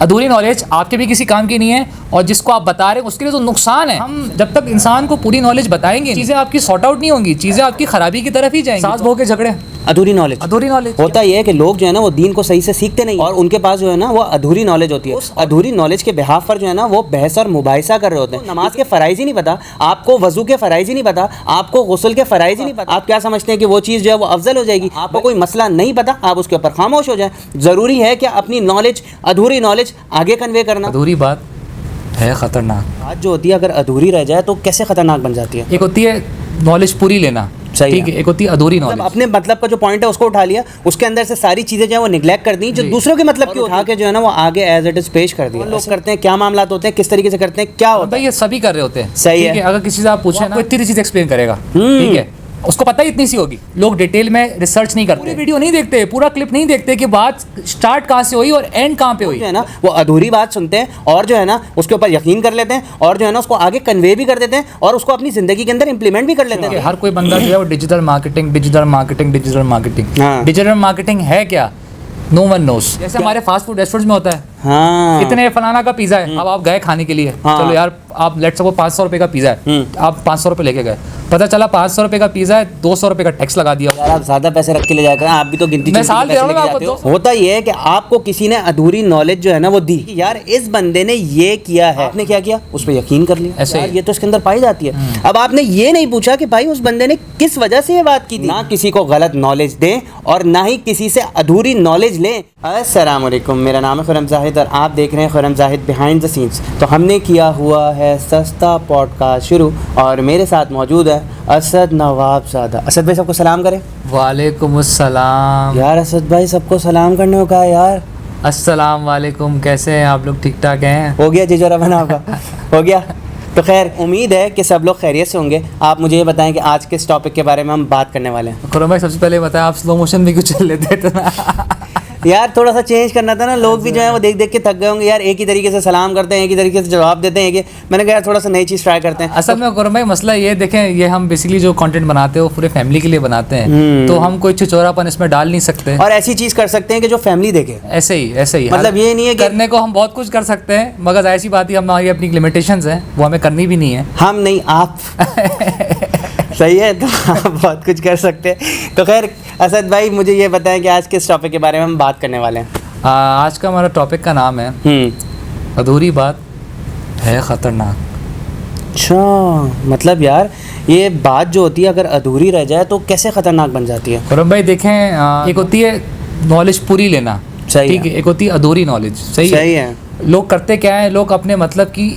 अधूरी नॉलेज आपके भी किसी काम की नहीं है और जिसको आप बता रहे हैं उसके लिए तो नुकसान है। हम जब तक इंसान को पूरी नॉलेज बताएंगे चीज़ें आपकी सॉर्ट आउट नहीं होंगी, चीज़ें आपकी खराबी की तरफ ही जाएंगी। सास बहू के झगड़े, अधूरी नॉलेज होता यह है कि लोग जो है ना वो दीन को सही से सीखते नहीं और उनके पास जो है ना वो अधूरी नॉलेज होती है। उस अधूरी नॉलेज के बिहाफ पर जो है ना वो बहस और मुबाहिसा कर रहे होते हैं। नमाज के फ़राइज़ ही नहीं पता आपको, वजू के फ़राइज़ ही नहीं पता आपको, गुस्ल के फ़राइज़ ही नहीं पता। आप क्या समझते हैं कि वो चीज़ जो है वो अफजल हो जाएगी? आपको कोई मसला नहीं पता, आप उसके ऊपर खामोश हो जाए। ज़रूरी है कि अपनी नॉलेज, अधूरी नॉलेज आगे कन्वे करना। अधूरी बात है ख़तरनाक। बात जो होती है अगर अधूरी रह जाए तो कैसे ख़तरनाक बन जाती है। एक होती है नॉलेज पूरी लेना, ठीक है, एक होती है अधूरी नॉलेज। अपने मतलब का जो पॉइंट है उसको उठा लिया, उसके अंदर से सारी चीजें जो है वो निगलेक्ट कर दी, जो दूसरों के मतलब की उठा के जो है ना वो आगे एज इट इज पेश कर दिया। लोग करते हैं, क्या मामला होते हैं, किस तरीके से करते हैं, क्या होता है, ये सभी कर रहे होते हैं। सही है। अगर किसी से आप पूछे ना, इतनी चीज एक्सप्लेन करेगा, ठीक है, उसको पता ही इतनी सी होगी। लोग डिटेल में रिसर्च नहीं करते, पूरी वीडियो नहीं देखते, पूरा क्लिप नहीं देखते कि बात स्टार्ट कहाँ से हुई और एंड कहाँ पे हुई, जो है ना वो अधूरी बात सुनते हैं और जो है ना उसके ऊपर यकीन कर लेते हैं और जो है ना उसको आगे कन्वे भी कर देते हैं और उसको अपनी जिंदगी के अंदर इंप्लीमेंट भी कर लेते हैं। हर कोई बंदा जो है वो डिजिटल मार्केटिंग है क्या, नो वन नोस। जैसे हमारे फास्ट फूड रेस्टोरेंट में होता है, हाँ, इतने फलाना का पिज़्ज़ा है, अब आप गए खाने के लिए, चलो यार आप लेट्स सपोज 500 रुपये का पिज़्ज़ा है, आप 500 रुपये लेके गए, पता चला 500 रुपये का पिज़्ज़ा है, 200 रुपये का टैक्स लगा दिया। यार आप ज्यादा पैसे रख के ले जाकर आप भी तो गिनती मिसाल दे रहा हूं आपको। होता ये है कि आपको किसी ने अधूरी नॉलेज जो है ना वो दी, यार इस बंदे ने ये किया है, आपने क्या किया, उस पर यकीन कर लिया, ऐसे ये तो इसके अंदर पाई जाती है। अब आपने ये नहीं पूछा कि भाई उस बंदे ने किस वजह से ये बात की थी। ना किसी को गलत नॉलेज दें और ना ही किसी से अधूरी नॉलेज लें। अस्सलाम वालेकुम, मेरा नाम है खुर्रम जाहिद और आप देख रहे हैं Khurram Zahid behind the scenes. तो हमने किया हुआ है सस्ता पॉडकास्ट शुरू और मेरे साथ मौजूद है असद नवाब ज़ादा। असद भाई सबको सलाम करें। वालेकुम अस्सलाम। यार असद भाई सबको सलाम करने को कहा यार। अस्सलाम वालेकुम, कैसे हैं आप लोग, ठीक ठाक हैं? हो गया जीजोरा बना आपका हो गया। तो खैर उम्मीद है कि सब लोग खैरियत से होंगे। आप मुझे ये बताएं कि आज के इस टॉपिक के बारे में हम बात करने वाले हैं। खुर्रम भाई सबसे पहले बताएं, आप स्लो मोशन में क्यों चल लेते थे ना? यार थोड़ा सा चेंज करना था ना, लोग भी जो है वो देख देख के थक गए होंगे यार, एक ही तरीके से सलाम करते हैं, एक ही तरीके से जवाब देते हैं। कि मैंने कहा यार थोड़ा सा नई चीज़ ट्राई करते हैं। असल में खुर्रम भाई मसला ये देखें, ये हम बेसिकली जो कंटेंट बनाते हैं वो पूरे फैमिली के लिए बनाते हैं, तो हम कोई छिछोरापन इसमें डाल नहीं सकते और ऐसी चीज़ कर सकते हैं कि जो फैमिली देखे। ऐसे ही मतलब ये नहीं है कि करने को हम बहुत कुछ कर सकते हैं, मगर ऐसी बात ही हमारी अपनी लिमिटेशंस हैं, वो हमें करनी भी नहीं है। हम नहीं, आप सही है, तो आप बहुत कुछ कर सकते हैं। तो खैर असद भाई मुझे ये बताएं कि आज किस टॉपिक के बारे में हम बात करने वाले हैं। आज का हमारा टॉपिक का नाम है अधूरी बात है ख़तरनाक। अच्छा, मतलब यार ये बात जो होती है अगर अधूरी रह जाए तो कैसे ख़तरनाक बन जाती है। खुर्रम भाई देखें, एक होती है नॉलेज पूरी लेना, ठीक है, एक होती है अधूरी नॉलेज। सही है। लोग करते क्या है, लोग अपने मतलब की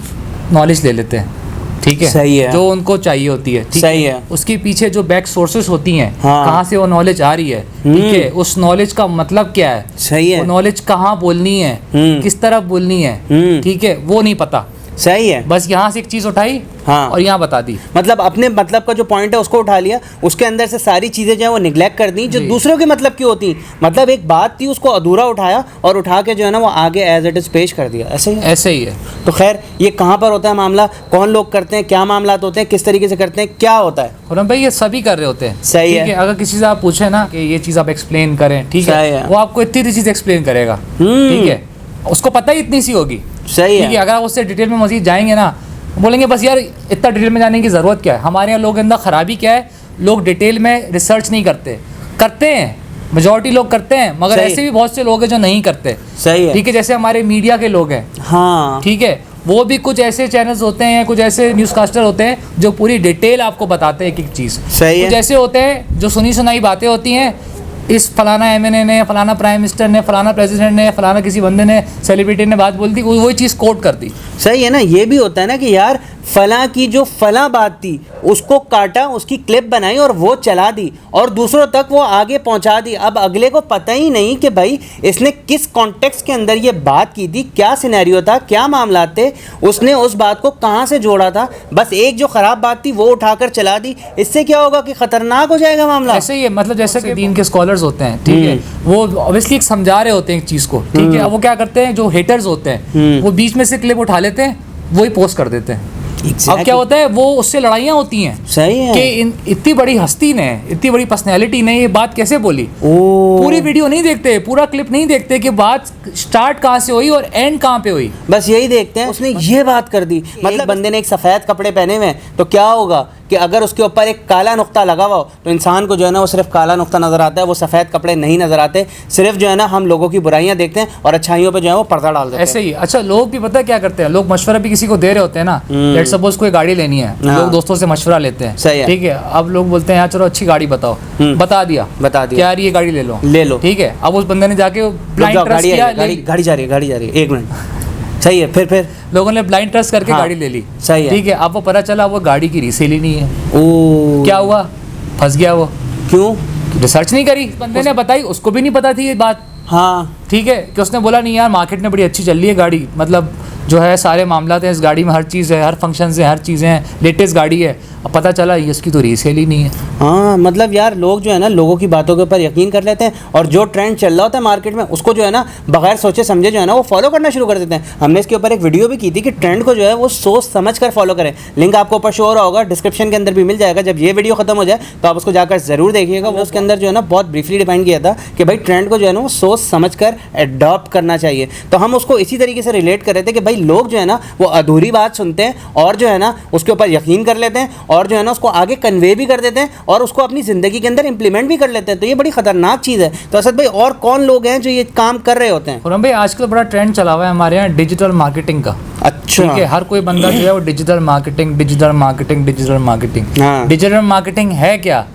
नॉलेज ले लेते हैं, ठीक है, सही है, जो उनको चाहिए होती है, सही है। उसके पीछे जो बैक सोर्सेस होती हैं, हाँ, कहाँ से वो नॉलेज आ रही है, ठीक है, उस नॉलेज का मतलब क्या है, सही है, वो नॉलेज कहाँ बोलनी है, किस तरफ बोलनी है, ठीक है, वो नहीं पता। सही है, बस यहाँ से एक चीज़ उठाई, हाँ, और यहाँ बता दी, मतलब अपने मतलब का जो पॉइंट है उसको उठा लिया, उसके अंदर से सारी चीज़ें जो है वो निगलेक्ट कर दी, जो दूसरों के मतलब की होती। मतलब एक बात थी उसको अधूरा उठाया और उठा के जो है ना वो आगे एज इट इज़ पेश कर दिया। ऐसे ही है। तो खैर ये कहाँ पर होता है मामला, कौन लोग करते हैं, क्या मामला होते हैं, किस तरीके से करते हैं, क्या होता है। खुर्रम भाई ये सभी कर रहे होते हैं। सही है। अगर किसी से आप पूछे ना कि ये चीज़ आप एक्सप्लेन करें, ठीक है, वो आपको इतनी चीज़ एक्सप्लेन करेगा, ठीक है, उसको पता ही इतनी सी होगी। सही है। अगर आप उससे डिटेल में मज़ीद जाएंगे ना, बोलेंगे बस यार इतना डिटेल में जाने की ज़रूरत क्या है। हमारे यहाँ लोगों के अंदर ख़राबी क्या है, लोग डिटेल में रिसर्च नहीं करते हैं, मेजॉरिटी लोग करते हैं, मगर ऐसे भी बहुत से लोग हैं जो नहीं करते। सही है, ठीक है, जैसे हमारे मीडिया के लोग हैं, हाँ, ठीक है, वो भी कुछ ऐसे चैनल्स होते हैं, कुछ ऐसे न्यूज़कास्टर होते हैं जो पूरी डिटेल आपको बताते हैं एक एक चीज़। सही है। कुछ ऐसे होते हैं जो सुनी सुनाई बातें होती हैं, इस फलाना MNA ने, फलाना प्राइम मिनिस्टर ने, फलाना प्रेसिडेंट ने, फलाना किसी बंदे ने, सेलिब्रिटी ने बात बोल दी, वही चीज़ कोट कर दी। सही है ना। ये भी होता है ना कि यार फला की जो फला बात थी उसको काटा, उसकी क्लिप बनाई और वो चला दी और दूसरों तक वो आगे पहुंचा दी। अब अगले को पता ही नहीं कि भाई इसने किस कॉन्टेक्स्ट के अंदर ये बात की थी, क्या सिनेरियो था, क्या मामला थे, उसने उस बात को कहाँ से जोड़ा था। बस एक जो ख़राब बात थी वो उठाकर चला दी। इससे क्या होगा कि ख़तरनाक हो जाएगा मामला। ऐसे ही है, मतलब जैसे कि दीन के स्कॉलर्स होते हैं, ठीक है, वो ऑब्वियसली एक समझा रहे होते हैं एक चीज़ को, ठीक है, अब वो क्या करते हैं, जो हेटर्स होते हैं वो बीच में से क्लिप उठा लेते हैं, वही पोस्ट कर देते हैं। अब क्या होता है, वो उससे लड़ाइयाँ होती हैं सही है कि इतनी बड़ी हस्ती ने, इतनी बड़ी पर्सनैलिटी ने ये बात कैसे बोली। ओ पूरी वीडियो नहीं देखते, पूरा क्लिप नहीं देखते कि बात स्टार्ट कहाँ से हुई और एंड कहाँ पे हुई। बस यही देखते हैं, उसने ये बात कर दी। मतलब बंदे ने एक सफ़ेद कपड़े पहने हुए हैं तो क्या होगा कि अगर उसके ऊपर एक काला नुक्ता लगा हुआ हो तो इंसान को जो है ना वो सिर्फ काला नुक्ता नज़र आता है, वो सफ़ेद कपड़े नहीं नज़र आते। सिर्फ जो है ना हम लोगों की बुराइयां देखते हैं और अच्छाइयों पे जो है वो पर्दा डाल देते हैं। ऐसे ही। अच्छा, लोग भी पता है क्या करते हैं, लोग मशवरा भी किसी को दे रहे होते हैं ना, लेट सपोज कोई गाड़ी लेनी है, लोग दोस्तों से मशवरा लेते हैं, सही है। ठीक है। अब लोग बोलते हैं यार चलो अच्छी गाड़ी बताओ, बता दिया कि यार ये गाड़ी ले लो, ठीक है। अब उस बंदे ने जाके ब्लाइंड ट्रस्ट किया, गाड़ी जा रही है, एक मिनट, सही है। फिर लोगों ने ब्लाइंड ट्रस्ट करके हाँ, गाड़ी ले ली, सही है, ठीक है। अब वो पता चला वो गाड़ी की रीसेल ही नहीं है। ओ क्या हुआ, फंस गया वो। क्यों? रिसर्च नहीं करी, बंदे ने बताई, उसको भी नहीं पता थी ये बात, हाँ ठीक है। कि उसने बोला नहीं यार मार्केट में बड़ी अच्छी चल रही है गाड़ी, मतलब जो है सारे मामलात हैं इस गाड़ी में, हर चीज़ है, हर फंक्शन है, हर चीज़ें हैं, लेटेस्ट गाड़ी है। अब पता चला ये इसकी तो रीसेल ही नहीं है। हाँ, मतलब यार लोग जो है ना लोगों की बातों के ऊपर यकीन कर लेते हैं और जो ट्रेंड चल रहा होता है मार्केट में उसको जो है ना बगैर सोचे समझे जो है ना वो फॉलो करना शुरू कर देते हैं। हमने इसके ऊपर एक वीडियो भी की थी कि ट्रेंड को जो है वो सोच समझ कर फॉलो करें। लिंक आपको ऊपर शो हो रहा होगा, डिस्क्रिप्शन के अंदर भी मिल जाएगा। जब ये वीडियो खत्म हो जाए तो आप उसको जाकर ज़रूर देखिएगा। वो उसके अंदर जो है ना बहुत ब्रीफली डिफाइन किया था कि भाई ट्रेंड को जो है ना वो सोच समझ कर एडॉप्ट करना चाहिए। तो हम उसको इसी तरीके से रिलेट कर रहे थे कि भाई लोग जो है ना वो अधूरी बात सुनते हैं और जो है ना उसके ऊपर यकीन कर लेते हैं और जो है ना उसको आगे कन्वे भी कर देते हैं और उसको अपनी ज़िंदगी के अंदर इंप्लीमेंट भी कर लेते हैं। तो ये बड़ी ख़तरनाक चीज़ है। तो असद भाई और कौन लोग हैं जो ये काम कर रहे होते हैं? खुरम भाई आजकल बड़ा ट्रेंड चला हुआ है हमारे यहाँ डिजिटल मार्केटिंग का। अच्छा, ठीक है, हर कोई बंदा जो है वो डिजिटल मार्केटिंग। हाँ। डिजिटल मार्केटिंग है क्या?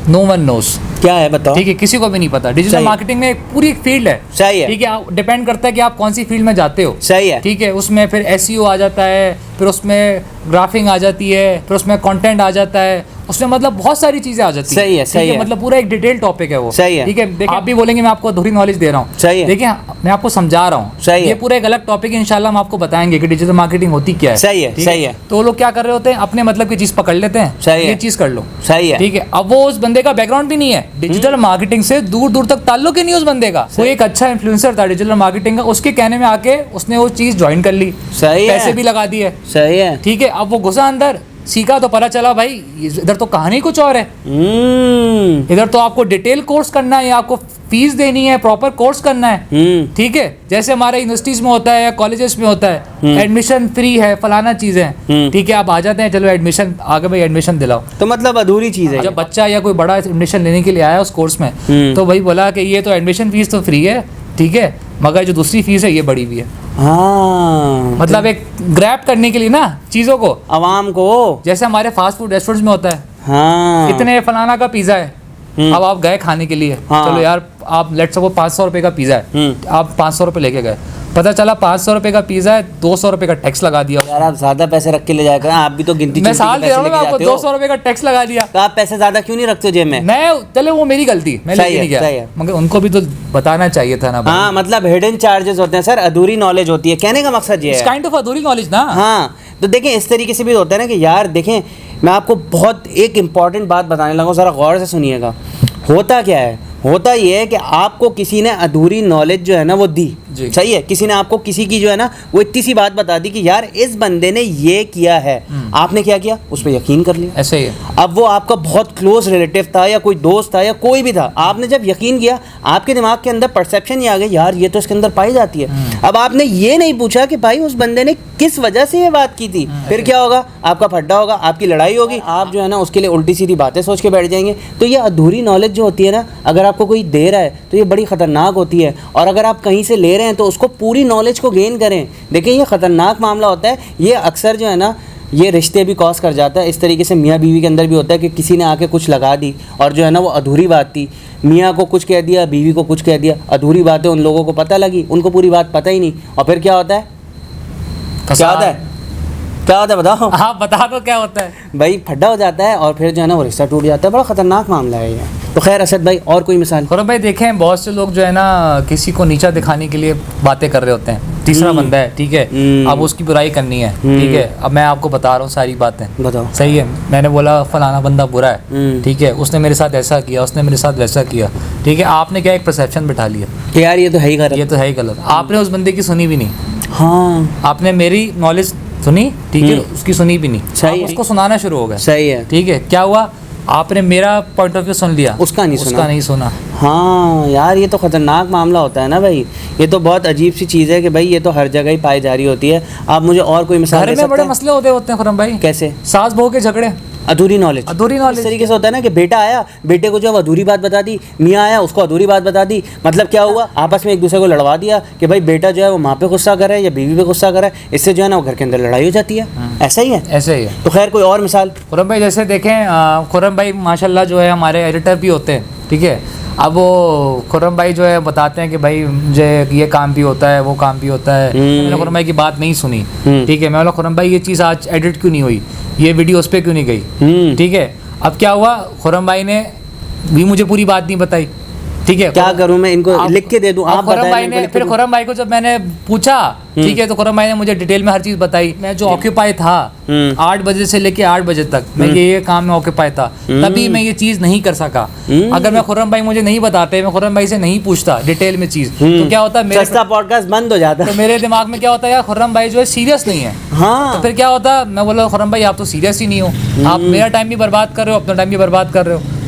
No one knows. क्या है बताओ? ठीक है, किसी को भी नहीं पता। डिजिटल सही। मार्केटिंग में पूरी एक फील्ड है। सही है। ठीक है, डिपेंड करता है कि आप कौन सी फील्ड में जाते हो। सही है। ठीक है, उसमें फिर एसईओ आ जाता है, फिर उसमें ग्राफिंग आ जाती है, फिर उसमें कंटेंट आ जाता है, उसमें मतलब बहुत सारी चीजें आ जाती सही है, सही ठीक है। मतलब पूरा एक डिटेल टॉपिक है वो। सही है। ठीक है, देखिए आप भी बोलेंगे मैं आपको अधूरी नॉलेज दे रहा हूँ। सही है। देखिए मैं आपको समझा रहा हूँ। सही है। ये पूरा एक अलग टॉपिक है, इंशाल्लाह हम आपको बताएंगे कि डिजिटल मार्केटिंग होती क्या है। सही है, ठीक सही है। तो वो लोग क्या कर रहे होते हैं, अपने मतलब की चीज पकड़ लेते हैं, सही है। ये चीज कर लो, सही है। ठीक है। अब वो उस बंदे का बैकग्राउंड भी नहीं है, डिजिटल मार्केटिंग से दूर दूर तक ताल्लुक ही नहीं उस बंदे का। वो एक अच्छा इन्फ्लुएंसर था डिजिटल मार्केटिंग का, उसके कहने में आके उसने वो चीज ज्वाइन कर ली, सही है। पैसे भी लगा दिए। सही है। ठीक है, अब वो घुसा अंदर, सीखा तो पता चला भाई इधर तो कहानी कुछ और है। इधर तो आपको डिटेल कोर्स करना है, आपको फीस देनी है, प्रॉपर कोर्स करना है। ठीक है, जैसे हमारे यूनिवर्सिटीज में होता है या कॉलेजेस में होता है, एडमिशन फ्री है, फलाना चीज़ है। ठीक है, आप आ जाते हैं, चलो एडमिशन आगे भाई एडमिशन दिलाओ। तो मतलब अधूरी चीज़ है। जब बच्चा या कोई बड़ा एडमिशन लेने के लिए आया उस कोर्स में, तो भाई बोला कि ये तो एडमिशन फीस तो फ्री है, ठीक है, मगर जो दूसरी फीस है ये बड़ी भी है। हाँ, मतलब एक ग्रैब करने के लिए ना चीज़ों को, आवाम को। जैसे हमारे फास्ट फूड रेस्टोरेंट्स में होता है, हाँ, इतने फलाना का पिज़्ज़ा है, अब आप गए खाने के लिए, हाँ। चलो यार आप लेट्स सपोज 500 रुपये का पिज़्ज़ा है, आप 500 रुपये लेके गए, पता चला 500 रुपये का पिज़्ज़ा है, 200 रुपये का टैक्स लगा दिया। यार आप ज्यादा पैसे रख के ले जाकर, आप भी तो गिनती मैं चुनती के साल दे पैसे रहा हूँ लेके ना आपको, जाते हो। 200 रुपये का टैक्स लगा दिया। तो आप पैसे ज्यादा क्यों नहीं रखते हो जेब में? मैं चले वो मेरी गलती, मैं सही लेके है, नहीं सही गया, है। मगर उनको भी तो बताना चाहिए था ना भाई। हाँ, मतलब हिडन चार्जेस होते हैं सर, अधूरी नॉलेज होती है, कहने का मकसद ये इट्स है। काइंड ऑफ अधूरी नॉलेज ना। हाँ, तो देखें इस तरीके से भी होता है ना कि यार देखें, मैं आपको बहुत एक इम्पॉर्टेंट बात बताने लगा हूँ, ज़रा गौर से सुनिएगा। होता क्या है, होता ये है कि आपको किसी ने अधूरी नॉलेज जो है ना वो दी, सही है। किसी ने आपको किसी की जो है ना वो इतनी सी बात बता दी कि यार इस बंदे ने ये किया है, आपने क्या किया, उस पर यकीन कर लिया। ऐसे ही है। अब वो आपका बहुत क्लोज रिलेटिव था या कोई दोस्त था या कोई भी था, आपने जब यकीन किया, आपके दिमाग के अंदर परसेप्शन ही आ गई, यार ये तो इसके अंदर पाई जाती है। अब आपने ये नहीं पूछा कि भाई उस बंदे ने किस वजह से ये बात की थी, फिर क्या होगा, आपका फड्डा होगा, आपकी लड़ाई होगी, आप जो है ना उसके लिए उल्टी सीधी बातें सोच के बैठ जाएंगे। तो ये अधूरी नॉलेज जो होती है ना, अगर आपको कोई दे रहा है तो ये बड़ी ख़तरनाक होती है, और अगर आप कहीं से ले रहे हैं तो उसको पूरी नॉलेज को गेन करें। देखिए ये ख़तरनाक मामला होता है, ये अक्सर जो है ना ये रिश्ते भी कॉज कर जाता है। इस तरीके से मियाँ बीवी के अंदर भी होता है कि किसी ने आके कुछ लगा दी और जो है ना वो अधूरी बात थी, मियाँ को कुछ कह दिया, बीवी को कुछ कह दिया, अधूरी बातें उन लोगों को पता लगी, उनको पूरी बात पता ही नहीं, और फिर क्या होता है, क्या होता है, क्या होता है बताओ? हाँ बता दो क्या होता है भाई, फड्डा हो जाता है और फिर जो है ना वो रिश्ता टूट जाता है। बड़ा ख़तरनाक मामला है ये। तो खैर असद भाई और कोई मिसाल? खुरम भाई देखें, बहुत से लोग जो है ना किसी को नीचा दिखाने के लिए बातें कर रहे होते हैं। तीसरा बंदा है, ठीक है, अब उसकी बुराई करनी है, ठीक है। अब मैं आपको बता रहा हूँ सारी बातें, बताओ। सही है, मैंने बोला फलाना बंदा बुरा है, ठीक है, उसने मेरे साथ ऐसा किया, उसने मेरे साथ वैसा किया, ठीक है। आपने क्या एक परसेप्शन बिठा लिया यार ये तो है ही गलत, ये तो है ही गलत। आपने उस बंदे की सुनी भी नहीं। हाँ, आपने मेरी नॉलेज सुनी, ठीक है, उसकी सुनी भी नहीं, सही है। उसको सुनाना शुरू हो गया, सही है। ठीक है, क्या हुआ, आपने मेरा पॉइंट ऑफ व्यू सुन लिया, उसका नहीं सुना। हाँ यार, ये तो ख़तरनाक मामला होता है ना भाई, ये तो बहुत अजीब सी चीज़ है कि भाई ये तो हर जगह ही पाई जा रही होती है। आप मुझे और कोई मिसाल घर दे में सकते बड़े हैं? मसले होते हैं खुरम भाई, कैसे? सास बहू के झगड़े, अधूरी नॉलेज। इस तरीके से होता है ना कि बेटा आया, बेटे को जो अधूरी बात बता दी, मियाँ आया उसको अधूरी बात बता दी, मतलब क्या हुआ, आपस में एक दूसरे को लड़वा दिया कि भाई बेटा जो है वो माँ पे गुस्सा कर रहा है या बीवी पे गुस्सा कर रहा है, इससे जो है ना वो घर के अंदर लड़ाई हो जाती है। ऐसा ही है, ऐसे ही है। तो खैर कोई और मिसाल? खुरम भाई जैसे देखें, खुरम भाई माशाल्लाह जो है हमारे एडिटर भी होते हैं, ठीक है, अब वो खुरम भाई जो है बताते हैं कि भाई मुझे ये काम भी होता है, वो काम भी होता है, मैंने खुरम भाई की बात नहीं सुनी, ठीक है, मैं बोला खुरम भाई ये चीज़ आज एडिट क्यों नहीं हुई, ये वीडियो उस पर क्यों नहीं गई, ठीक है। अब क्या हुआ, खुरम भाई ने भी मुझे पूरी बात नहीं बताई, ठीक है, क्या करूं मैं, इनको लिख के दे दूं? आप खुरम बताएं, भाई ने, फिर खुरम भाई को जब मैंने पूछा, ठीक है, तो खुरम भाई ने मुझे डिटेल में हर चीज़ बताई। मैं जो ऑक्यूपाई था 8 बजे से लेके 8 बजे तक मैं ये काम में ऑक्यूपाई था, तभी मैं ये चीज़ नहीं कर सका। अगर मैं खुरम भाई मुझे नहीं बताते, मैं खुरम भाई से नहीं पूछता डिटेल में चीज़, तो क्या होता, मेरे सस्ता पॉडकास्ट बंद हो जाता। तो मेरे दिमाग में क्या होता है यार, खुर्रम भाई जो है सीरियस नहीं है। हाँ, तो फिर क्या होता, मैं बोला खुर्रम भाई आप तो सीरियस ही नहीं हो, आप मेरा टाइम भी बर्बाद कर रहे हो, अपना टाइम भी बर्बाद कर रहे हो।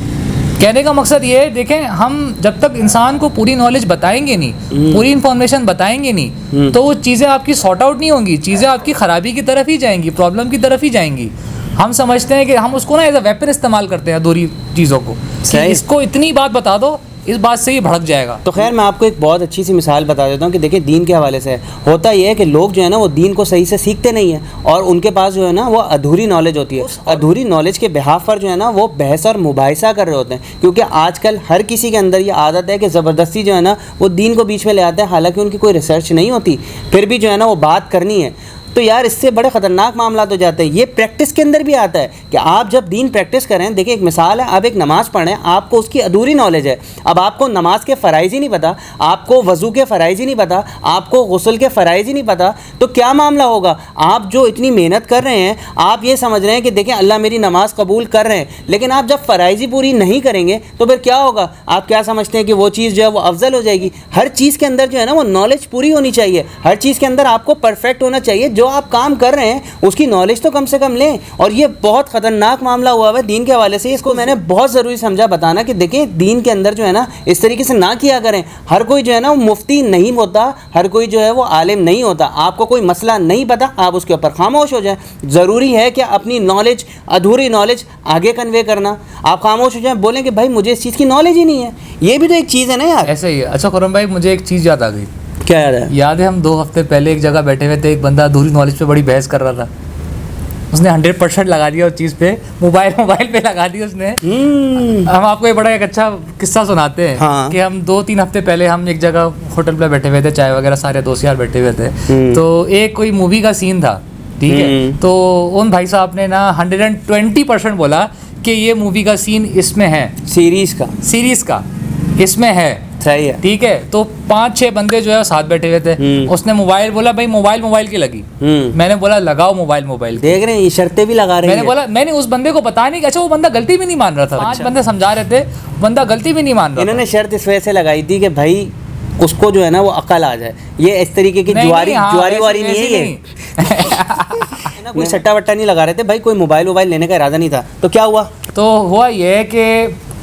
कहने का मकसद ये है, देखें, हम जब तक इंसान को पूरी नॉलेज बताएंगे नहीं, पूरी इन्फॉर्मेशन बताएंगे नहीं, तो वो चीज़ें आपकी सॉर्ट आउट नहीं होंगी, चीज़ें आपकी ख़राबी की तरफ ही जाएंगी, प्रॉब्लम की तरफ ही जाएंगी। हम समझते हैं कि हम उसको ना एज अ वेपन इस्तेमाल करते हैं अधूरी चीज़ों को, कि इसको इतनी बात बता दो, इस बात से ही भड़क जाएगा। तो खैर मैं आपको एक बहुत अच्छी सी मिसाल बता देता हूँ कि देखिए दीन के हवाले से होता ये है कि लोग जो है ना वो दीन को सही से सीखते नहीं हैं और उनके पास जो है ना वो अधूरी नॉलेज होती है। अधूरी नॉलेज के बिहाफ पर जो है ना वो बहस और मुबाहिसा कर रहे होते हैं, क्योंकि आजकल हर किसी के अंदर ये आदत है कि ज़बरदस्ती जो है ना वो दीन को बीच में ले आते हैं, हालांकि उनकी कोई रिसर्च नहीं होती, फिर भी जो है ना वो बात करनी है। तो यार इससे बड़े ख़तरनाक मामला हो जाते हैं। ये प्रैक्टिस के अंदर भी आता है कि आप जब दीन प्रैक्टिस करें, देखिए एक मिसाल है, आप एक नमाज़ पढ़ें, आपको उसकी अधूरी नॉलेज है, अब आपको नमाज के फ़राइज़ ही नहीं पता, आपको वज़ू के फ़राइज़ ही नहीं पता, आपको गुस्ल के फ़राइज़ ही नहीं पता, तो क्या मामला होगा? आप जो इतनी मेहनत कर रहे हैं, आप ये समझ रहे हैं कि देखें अल्लाह मेरी नमाज़ कबूल कर रहे हैं, लेकिन आप जब फ़राइज़ ही पूरी नहीं करेंगे तो फिर क्या होगा? आप क्या समझते हैं कि वो चीज़ जो है वो अफजल हो जाएगी? हर चीज़ के अंदर जो है ना वो नॉलेज पूरी होनी चाहिए, हर चीज़ के अंदर आपको परफेक्ट होना चाहिए। जो आप काम कर रहे हैं उसकी नॉलेज तो कम से कम लें। और ये बहुत ख़तरनाक मामला हुआ है दीन के हवाले से, इसको मैंने बहुत ज़रूरी समझा बताना कि देखें दीन के अंदर जो है ना इस तरीके से ना किया करें। हर कोई जो है ना वो मुफ्ती नहीं होता, हर कोई जो है वो आलिम नहीं होता। आपको कोई मसला नहीं पता, आप उसके ऊपर खामोश हो जाए। ज़रूरी है कि अपनी नॉलेज, अधूरी नॉलेज आगे कन्वे करना। आप खामोश हो जाए, बोलें कि भाई मुझे इस चीज़ की नॉलेज ही नहीं है, ये भी तो एक चीज़ है ना यार। ऐसे ही है। अच्छा खुर्रम भाई, मुझे एक चीज़ याद आ गई। क्या याद है? याद है हम 2 हफ्ते पहले एक जगह बैठे हुए थे, एक बंदा अधूरी नॉलेज पे बड़ी बहस कर रहा था, उसने 100% लगा दिया उस चीज़ पे, मोबाइल पे लगा दिया उसने। हम आपको एक बड़ा एक अच्छा किस्सा सुनाते हैं। हाँ। कि हम 2-3 हफ्ते पहले हम एक जगह होटल पे बैठे हुए थे, चाय वगैरह सारे दोस्त यार बैठे हुए थे, तो एक कोई मूवी का सीन था, ठीक है, तो उन भाई साहब ने ना 120% बोला कि ये मूवी का सीन इसमें है, सीरीज़ का इसमें है। सही है। ठीक है, तो 5-6 बंदे जो है साथ बैठे हुए थे, उसने मोबाइल बोला, भाई मोबाइल की लगी। मैंने बोला लगाओ मोबाइल देख रहे हैं ये शर्तें भी लगा रहे हैं। मैंने बोला, मैंने उस बंदे को पता नहीं कि अच्छा वो बंदा गलती भी नहीं मान रहा था। 5 बंदे समझा रहे थे, बंदा गलती भी नहीं मान रहा। इन्होंने शर्त इस वजह से लगाई थी कि भाई उसको जो है ना वो अकल आ जाए। ये इस तरीके की जुआरी वारी नहीं है ये। ना कोई सट्टा वट्टा नहीं लगा रहे थे भाई, कोई मोबाइल लेने का इरादा नहीं था। तो क्या हुआ? तो हुआ ये कि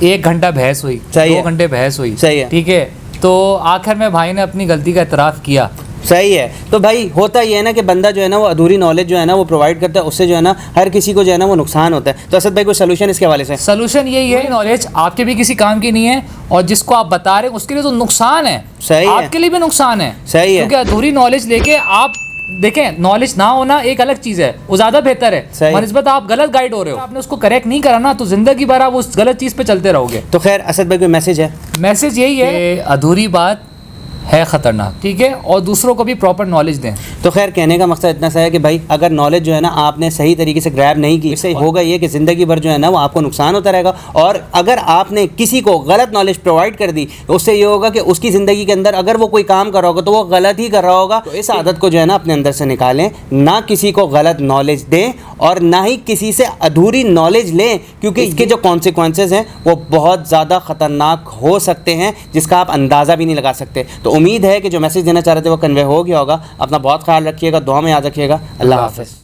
1 घंटा बहस हुई, 2 घंटे बहस हुई, सही है, ठीक है, तो आखिर में भाई ने अपनी गलती का इतराफ़ किया। सही है। तो भाई होता ये है ना कि बंदा जो है ना वो अधूरी नॉलेज जो है ना वो प्रोवाइड करता है, उससे जो है ना हर किसी को जो है ना वो नुकसान होता है। तो असद भाई कोई सोल्यूशन इसके हवाले से? सोल्यूशन यही है, नॉलेज आपके भी किसी काम की नहीं है और जिसको आप बता रहे हैं उसके लिए तो नुकसान है। सही है, आपके लिए भी नुकसान है। सही है, क्योंकि अधूरी नॉलेज लेके आप देखें, नॉलेज ना होना एक अलग चीज़ है, वो ज़्यादा बेहतर है बनिस्बत आप गलत गाइड हो रहे हो। आपने उसको करेक्ट नहीं करा ना तो ज़िंदगी भर आप उस गलत चीज़ पे चलते रहोगे। तो खैर असद भाई कोई मैसेज है? मैसेज यही है, अधूरी बात है ख़तरनाक, ठीक है, और दूसरों को भी प्रॉपर नॉलेज दें। तो खैर कहने का मकसद इतना सा है कि भाई अगर नॉलेज जो है ना आपने सही तरीके से ग्रैब नहीं की, इससे होगा ये कि ज़िंदगी भर जो है ना वो आपको नुकसान होता रहेगा। और अगर आपने किसी को गलत नॉलेज प्रोवाइड कर दी तो उससे ये होगा कि उसकी ज़िंदगी के अंदर अगर वो कोई काम कर रहा होगा तो वो गलत ही कर रहा होगा। तो इस आदत को जो है ना अपने अंदर से निकालें, ना किसी को गलत नॉलेज दें और ना ही किसी से अधूरी नॉलेज लें, क्योंकि इसके जो कॉन्सिक्वेंसेस हैं वो बहुत ज़्यादा ख़तरनाक हो सकते हैं जिसका आप अंदाज़ा भी नहीं लगा सकते। तो उम्मीद है कि जो मैसेज देना चाह रहे थे वो कन्वे हो गया होगा। अपना बहुत ख्याल रखिएगा, दुआ में याद रखिएगा। अल्लाह हाफ़िज़।